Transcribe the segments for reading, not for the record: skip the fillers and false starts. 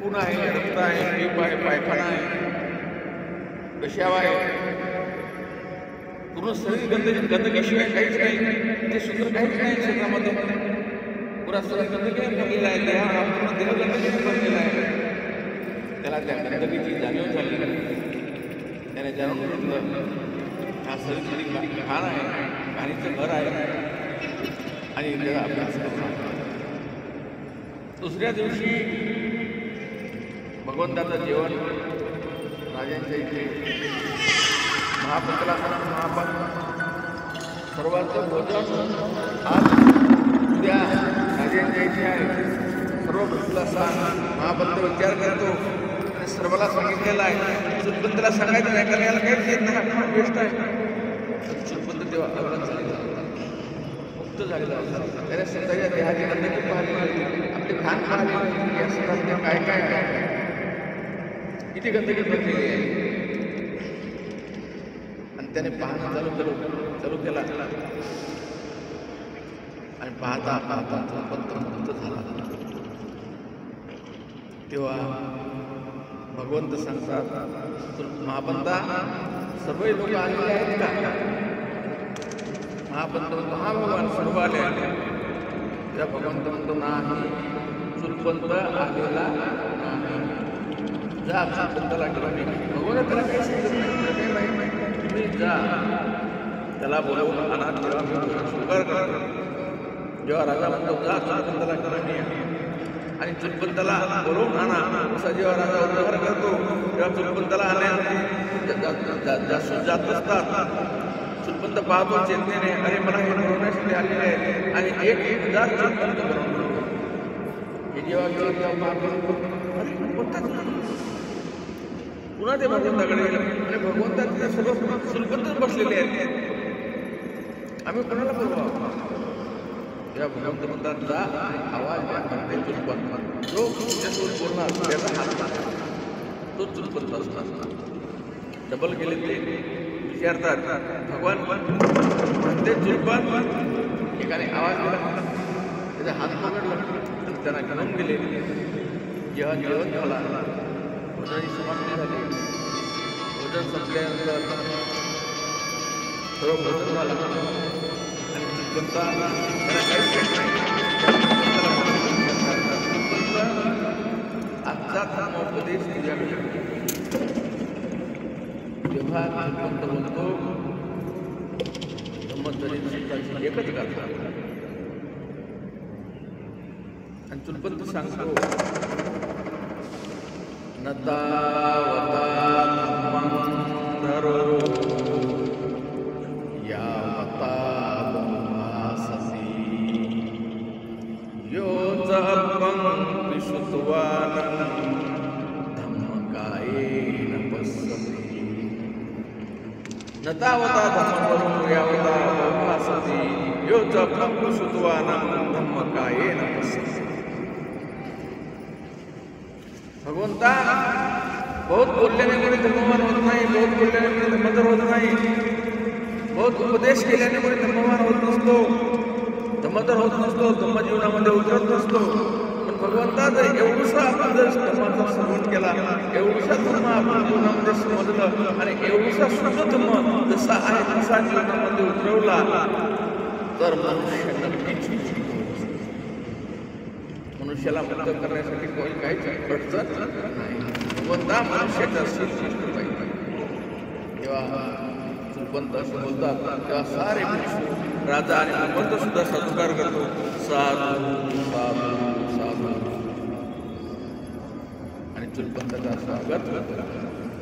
खून आहे, रक्त आहे, पीप आहे, पायखाना आहे, पेशाब आहे, पूर्ण शरीर गंदगीशिवाय काहीच नाही. ते सुंदर काहीच नाही शरीरामध्ये. पुरा शरीर गंदगीने भरलेला आहे. पूर्ण देह गंदगीने भरलेला आहे. त्याला त्या गंदगीची जाणीव झाली. त्याने जाणून घेतलं हा शरीर खरी घाण आहे, घाणीचं घर आहे आणि त्याचा अभ्यास करतो. दुसऱ्या दिवशी भगवंताचं जेवण राजांच्या इथे महापंतला सांग. महापंत सर्वांचं भोजन आज उद्या राजांच्या इथे आहे. सर्व भक्ताला सांग. महापंत विचार करतो आणि सर्वाला सांगितलेला आहे. चुलपंतला सांगायचं नाही कारण याला काहीच येत नाही, हा वेस्ट आहे. चुलपंत तेव्हा अवगत झालेला होता, मुक्त झालेला होता. त्याने स्वतःच्या देहाची गंदगी पाहिली, आपली घाण पाहिली या सगळ्यात काय काय आहे, किती गंदगी भरलेली आहे. आणि त्याने पाहणं चालू केला आणि पाहता पाहता चुलपंत मुक्त झाला. तेव्हा भगवंत सांगतात, महापंता सर्व लोक आलेले आहेत का? महापंत म्हणतो हा भगवान सर्व आले आहेत. त्या भगवंत म्हणतो नाही, चुलपंत आलेला नाही. जा चुलपंताला घेऊन ये. भगवंत त्याला काही समजत नाही, तुम्ही जा त्याला बोलावून आणा. तेव्हा मी स्वीकार करतो. जेव्हा राजा म्हणतो जा चुलपंताला घेऊन ये आणि चुलपंताला बोलवून आणा, असा जेव्हा राजा उद्धार करतो तेव्हा चुलपंताला आणण्यासाठी जासूस जात असतात. चुलपंत पाहतो चिंतेने, अरे मला हे बनवण्यासाठी आलेले आहे आणि 1,000 चुलपंत बनवतो. हे जेव्हा गेलं तेव्हा महापंत पुन्हा ते भगवंताकडे गेलं आणि भगवंता तिथे सर्व चुलपंतच बसलेले आहेत. आम्ही कोणाला बोलवा? तेव्हा भगवंत म्हणतात जा आवाज द्या, ते चुलपंत जो तुमच्यासोबत बोलणार त्याचा हात मारा, तो चुलपंत असणार. डबल गेले ते विचारतात भगवान ते चुलपंत एकाने आवाज दिला, त्याचा हात पकडला आणि त्यांना घेऊन गेले. जेव्हा जेवण झाला, भोजनाची समाप्ती झाली. भोजन संपल्यानंतर सर्व भोजन झालं आणि चुलपंता आजचा धर्मोपदेश तुझ्याकडे. तेव्हा चुलपंत म्हणतो धम्मचरी सुखाची एकच गाथा. आणि चुलपंत सांगतो नतावता धम्मं धरो यावता ब्रह्मासि यो च अल्पं विशुद्ध्वानं धम्मकायेन पश्यति. नतावता धम्मं धरो यावता ब्रह्मासि यो च अल्पं विशुद्ध्वानं धम्मकायेन पश्यति. भगवंता बहुत बोलल्याने कोणी धर्मवान होत नाही, बहुत बोलल्याने कोणी धर्मधर होत नाही, बहुत उपदेश केल्याने कोणी धर्मवान होत नसतो, धर्मधर होत नसतो, धर्मजीवनामध्ये उतरत नसतो. पण भगवंता जर एवढंसं आपण जर धर्माचा श्रवण केला, एवढंसा धर्म आपण जीवनामध्ये समजलं आणि एवढंसा शुद्ध धर्म जसा आहे तसा जीवनामध्ये उतरवला तर मनुष्य नक्कीच मनुष्याला मुक्त करण्यासाठी कोणी काहीच अडचण नाही. भगवंता मनुष्याचा शील पाहिजे. जेव्हा चुलपंत असं बोलतात तेव्हा सारे राजा आणि भगवंत सुद्धा साधुकार करतो. साधू साधू साधू आणि चुलपंताचा स्वागत करतो.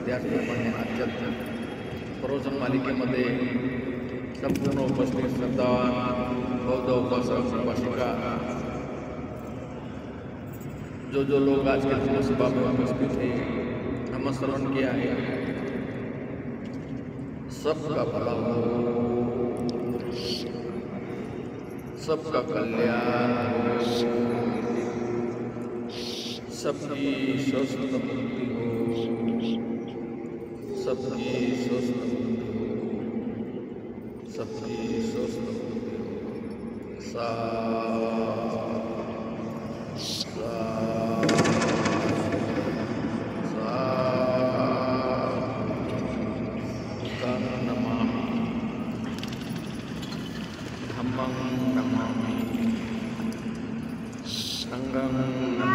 त्याचप्रमाणे आजच्या प्रवचन मालिकेमध्ये संपूर्ण उपस्थित श्रद्धावान बौद्ध उपासक उपासिका जो लोग आज के दिवस सभा में उपस्थित थे, नामस्मरण किया है, सबका भला हो, सबका कल्याण हो, सबकी स्वस्थ मुक्ति हो, सबकी स्वस्थ मुक्ति हो, सबकी स्वस्थ मुक्ति हो. सा धम्मं नमामि संघं